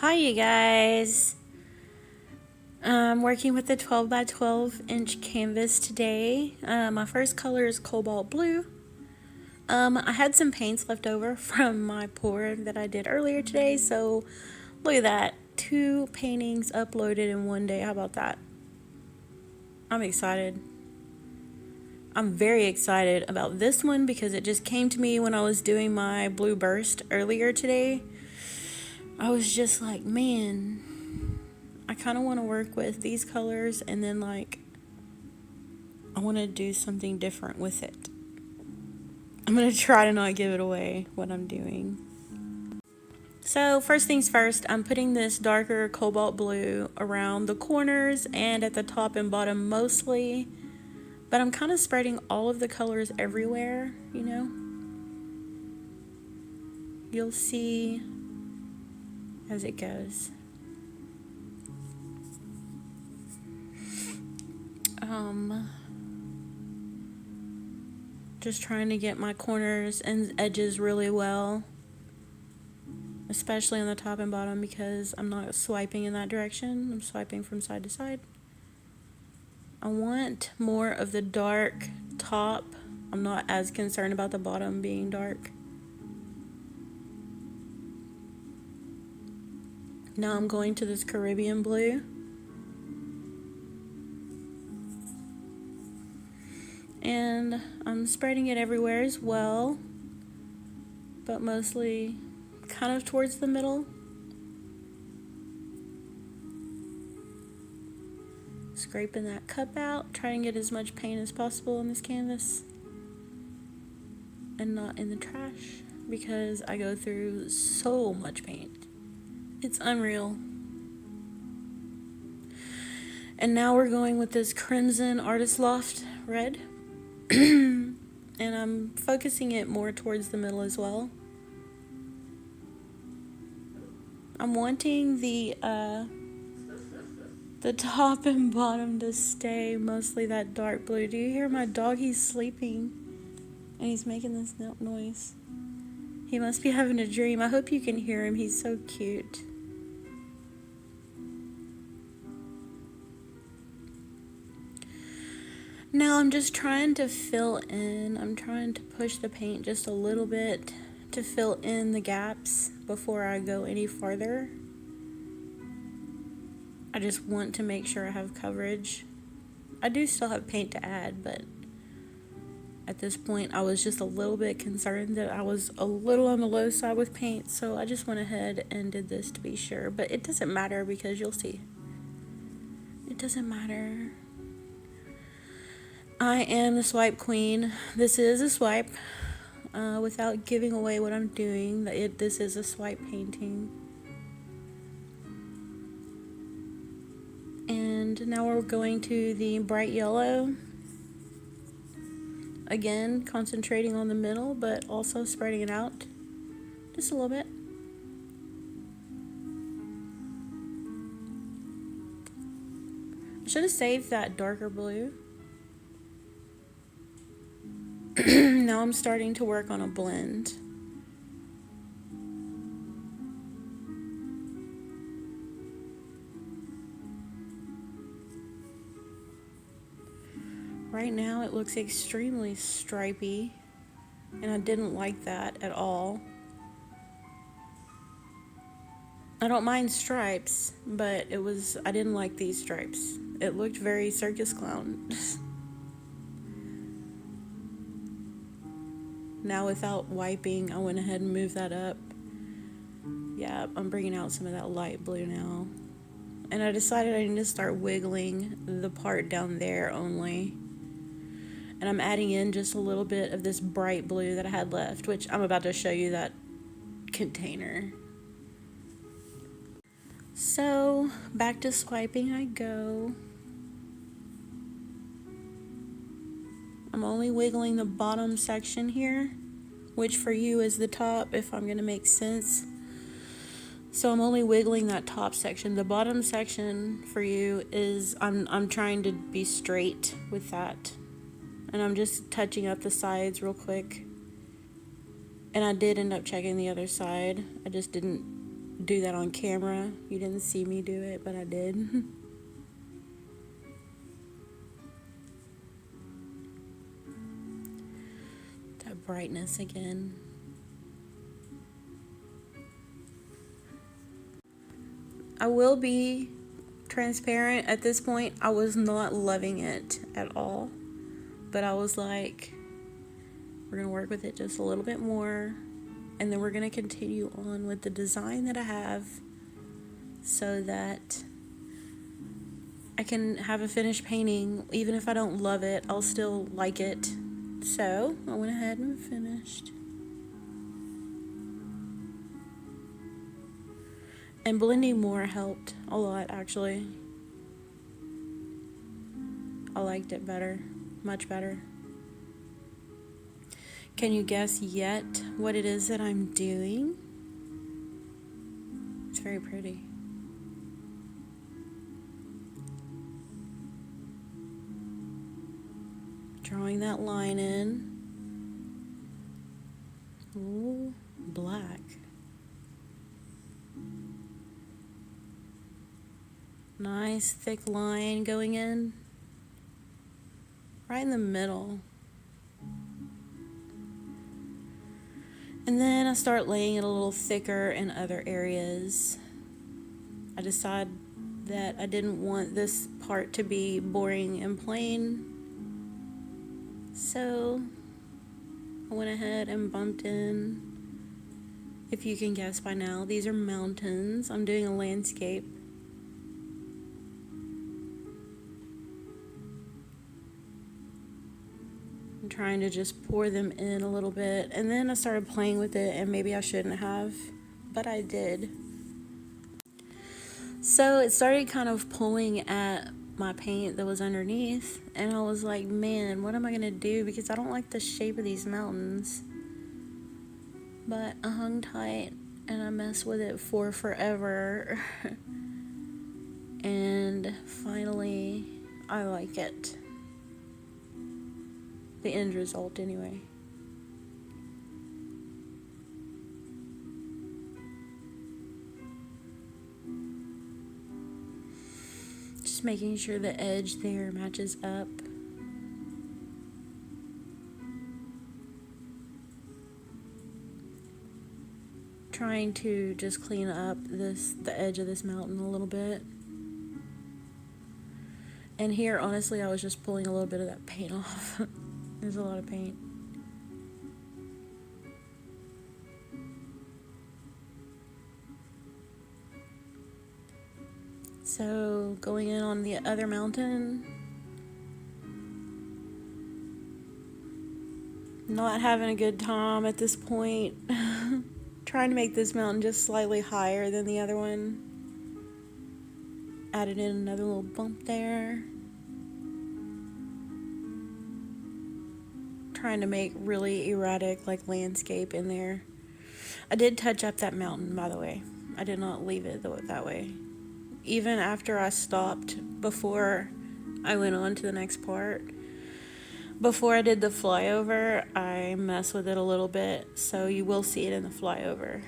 Hi you guys. I'm working with a 12 by 12 inch canvas today. My first color is cobalt blue. I had some paints left over from my pour that I did earlier today, so look at that. 2 paintings uploaded in one day. How about that? I'm excited. I'm very excited about this one because it just came to me when I was doing my blue burst earlier today. I was just like, man, I kind of want to work with these colors and then I want to do something different with it. I'm going to try to not give it away what I'm doing. So first things first, I'm putting this darker cobalt blue around the corners and at the top and bottom mostly. But I'm kind of spreading all of the colors everywhere, you know. You'll see as it goes. Just trying to get my corners and edges really well, especially on the top and bottom because I'm not swiping in that direction. I'm swiping from side to side. I want more of the dark top. I'm not as concerned about the bottom being dark. Now I'm going to this Caribbean blue. And I'm spreading it everywhere as well, but mostly kind of towards the middle. Scraping that cup out, trying to get as much paint as possible on this canvas and not in the trash because I go through so much paint. It's unreal. And now we're going with this Crimson Artist Loft red. And I'm focusing it more towards the middle as well. I'm wanting the top and bottom to stay mostly that dark blue. Do you hear my dog? He's sleeping and he's making this noise. He must be having a dream. I hope you can hear him. He's so cute. Now I'm just trying to fill in. I'm trying to push the paint just a little bit to fill in the gaps before I go any farther. I just want to make sure I have coverage. I do still have paint to add, but at this point I was just a little bit concerned that I was a little on the low side with paint, so I just went ahead and did this to be sure. But it doesn't matter because you'll see. It doesn't matter. I am the swipe queen. This is a swipe. Without giving away what I'm doing, this is a swipe painting. And now we're going to the bright yellow. Again, concentrating on the middle, but also spreading it out just a little bit. I should have saved that darker blue. Now I'm starting to work on a blend. Right now it looks extremely stripy, and I didn't like that at all. I don't mind stripes, but I didn't like these stripes. It looked very circus clown. Now without wiping, I went ahead and moved that up. Yeah, I'm bringing out some of that light blue now. And I decided I need to start wiggling the part down there only. And I'm adding in just a little bit of this bright blue that I had left, which I'm about to show you that container. So, back to swiping I go. I'm only wiggling the bottom section here, which for you is the top, if I'm going to make sense. So I'm only wiggling that top section. The bottom section for you is, I'm trying to be straight with that. And I'm just touching up the sides real quick. And I did end up checking the other side. I just didn't do that on camera. You didn't see me do it, but I did. That brightness again. I will be transparent. At this point, I was not loving it at all. But I was like, we're going to work with it just a little bit more. And then we're going to continue on with the design that I have so that I can have a finished painting. Even if I don't love it, I'll still like it. So I went ahead and finished. And blending more helped a lot, actually. I liked it better, much better. Can you guess yet what it is that I'm doing? It's very pretty. Drawing that line in. Ooh, black. Nice thick line going in. Right in the middle. And then I start laying it a little thicker in other areas. I decide that I didn't want this part to be boring and plain. So I went ahead and bumped in. If you can guess by now, these are mountains. I'm doing a landscape. I'm trying to just pour them in a little bit. And then I started playing with it, and maybe I shouldn't have, but I did. So it started kind of pulling at my paint that was underneath, and I was like, man, what am I going to do? Because I don't like the shape of these mountains. But I hung tight, and I messed with it for forever. And finally, I like it. The end result, anyway. Just making sure the edge there matches up. Trying to just clean up the edge of this mountain a little bit. And here, honestly, I was just pulling a little bit of that paint off. There's a lot of paint. So, going in on the other mountain. Not having a good time at this point. Trying to make this mountain just slightly higher than the other one. Added in another little bump there. Trying to make really erratic like landscape in there. I did touch up that mountain, by the way. I did not leave it that way. Even after I stopped before I went on to the next part. Before I did the flyover, I messed with it a little bit, so you will see it in the flyover.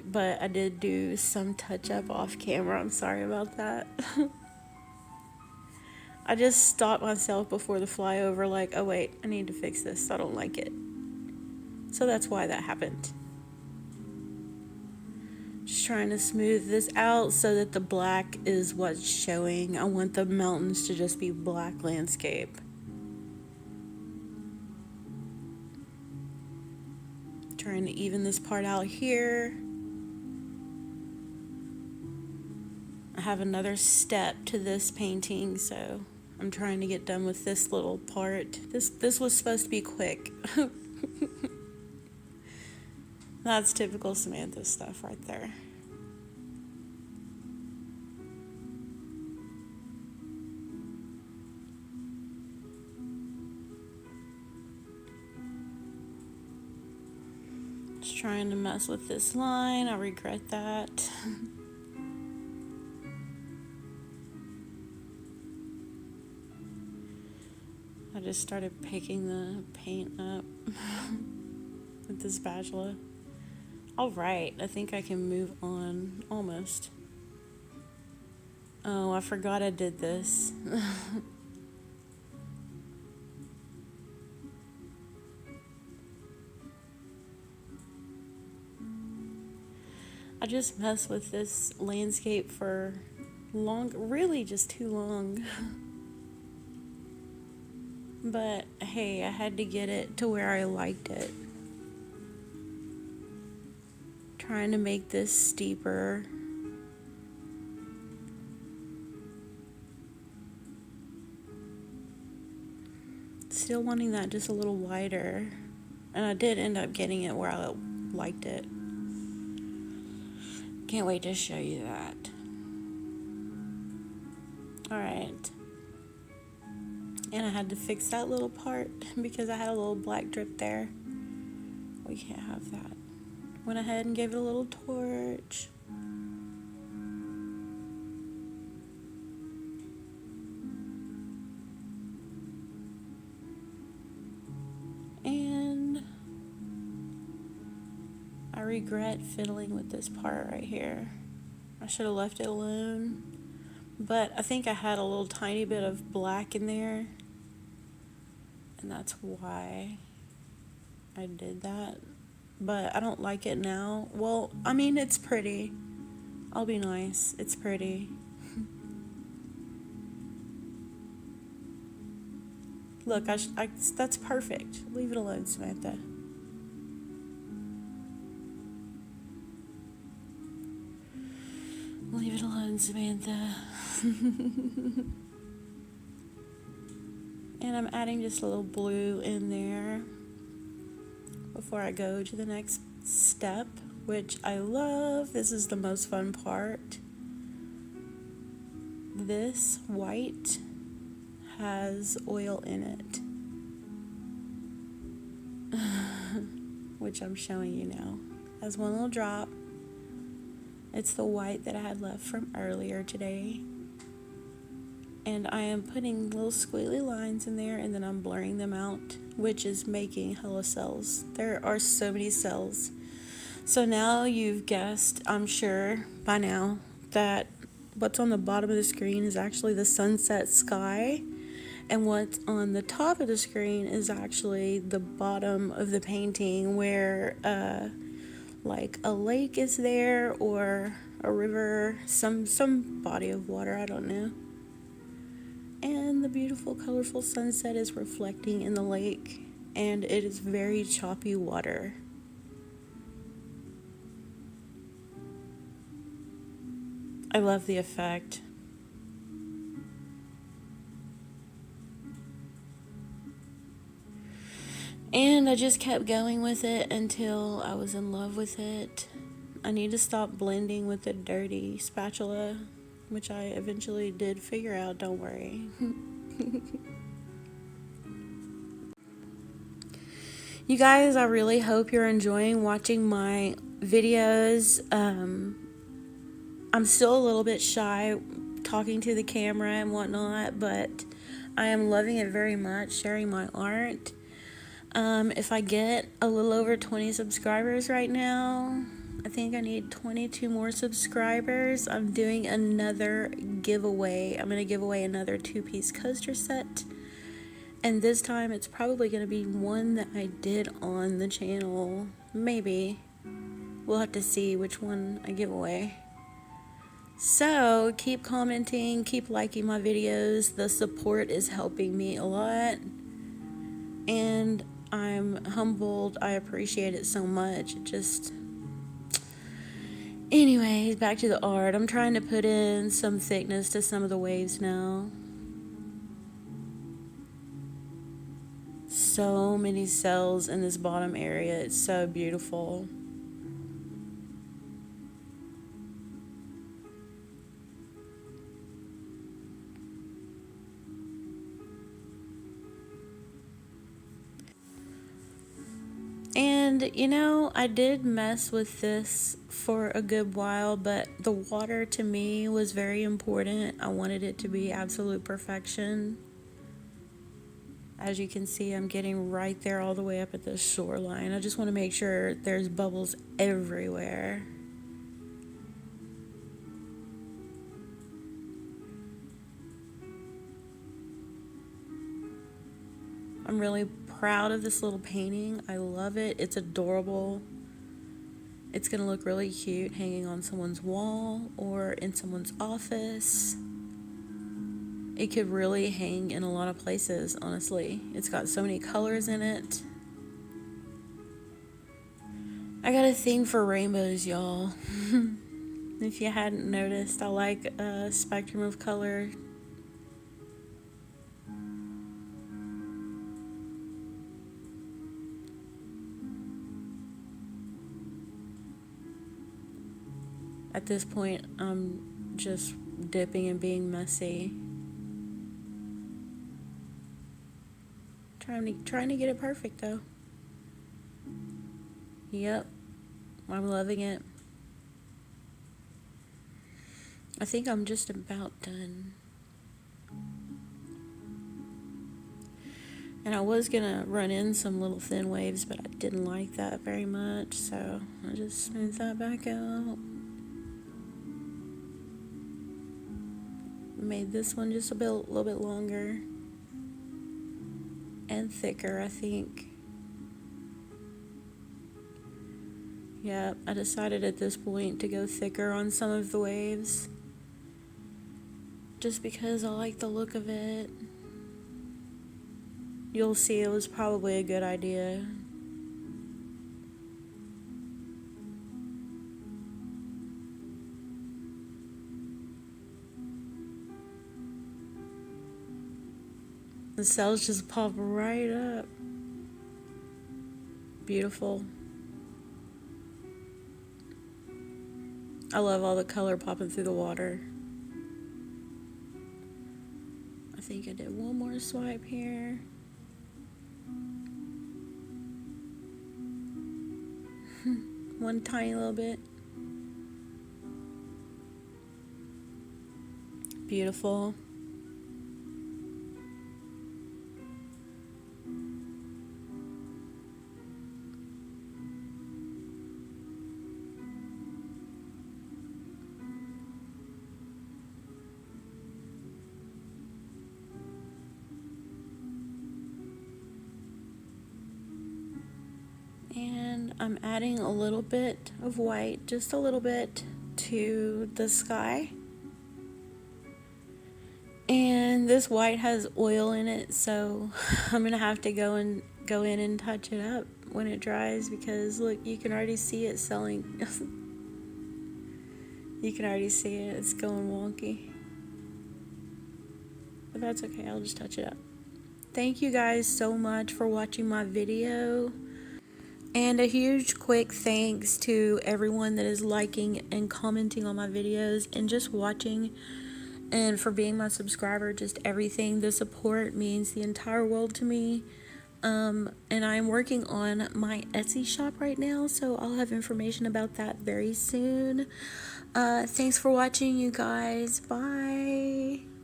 But I did do some touch up off camera. I'm sorry about that. I just stopped myself before the flyover like, oh wait, I need to fix this. I don't like it. So that's why that happened. Just trying to smooth this out so that the black is what's showing. I want the mountains to just be black landscape. Trying to even this part out here. I have another step to this painting, so I'm trying to get done with this little part. This was supposed to be quick. That's typical Samantha stuff right there. Just trying to mess with this line. I regret that. I just started picking the paint up with the spatula. All right, I think I can move on almost. Oh, I forgot I did this. I just messed with this landscape for really just too long. But hey, I had to get it to where I liked it. Trying to make this steeper. Still wanting that just a little wider. And I did end up getting it where I liked it. Can't wait to show you that. Alright. And I had to fix that little part because I had a little black drip there. We can't have that. Went ahead and gave it a little torch. And I regret fiddling with this part right here. I should have left it alone. But I think I had a little tiny bit of black in there. And that's why I did that. But I don't like it now. Well, I mean, it's pretty. I'll be nice. It's pretty. Look, that's perfect. Leave it alone, Samantha. Leave it alone, Samantha. And I'm adding just a little blue in there before I go to the next step, which I love. This is the most fun part. This white has oil in it, which I'm showing you now. Has one little drop. It's the white that I had left from earlier today. And I am putting little squiggly lines in there, and then I'm blurring them out, which is making hella cells. There are so many cells. So now you've guessed, I'm sure by now, that what's on the bottom of the screen is actually the sunset sky, and what's on the top of the screen is actually the bottom of the painting where like a lake is there, or a river, some body of water, I don't know. And the beautiful colorful sunset is reflecting in the lake, and it is very choppy water. I love the effect. And I just kept going with it until I was in love with it. I need to stop blending with the dirty spatula, which I eventually did figure out, don't worry. You guys, I really hope you're enjoying watching my videos. I'm still a little bit shy talking to the camera and whatnot, but I am loving it very much, sharing my art. If I get a little over 20 subscribers right now, I think I need 22 more subscribers. I'm doing another giveaway. I'm going to give away another 2-piece coaster set. And this time it's probably going to be one that I did on the channel. Maybe. We'll have to see which one I give away. So, keep commenting, keep liking my videos. The support is helping me a lot. And I'm humbled. I appreciate it so much. Anyways, back to the art. I'm trying to put in some thickness to some of the waves now. So many cells in this bottom area. It's so beautiful. And, you know, I did mess with this for a good while, but the water to me was very important. I wanted it to be absolute perfection. I as you can see, I'm getting right there all the way up at the shoreline. I just want to make sure there's bubbles everywhere. I'm really proud of this little painting. I love it. It's adorable. It's going to look really cute hanging on someone's wall or in someone's office. It could really hang in a lot of places, honestly. It's got so many colors in it. I got a thing for rainbows, y'all. If you hadn't noticed, I like a spectrum of color. At this point, I'm just dipping and being messy. Trying to get it perfect, though. Yep, I'm loving it. I think I'm just about done. And I was gonna run in some little thin waves, but I didn't like that very much, so I just smoothed that back out. Made this one just a little bit longer and thicker, I think. Yeah, I decided at this point to go thicker on some of the waves, just because I like the look of it. You'll see it was probably a good idea. The cells just pop right up. Beautiful. I love all the color popping through the water. I think I did one more swipe here. One tiny little bit. Beautiful. And I'm adding a little bit of white, just a little bit, to the sky. And this white has oil in it, so I'm gonna have to go in and touch it up when it dries, because look, you can already see it selling. You can already see it, it's going wonky. But that's okay, I'll just touch it up. Thank you guys so much for watching my video. And a huge quick thanks to everyone that is liking and commenting on my videos and just watching, and for being my subscriber. Just everything. The support means the entire world to me. And I'm working on my Etsy shop right now, so I'll have information about that very soon. Thanks for watching, you guys. Bye.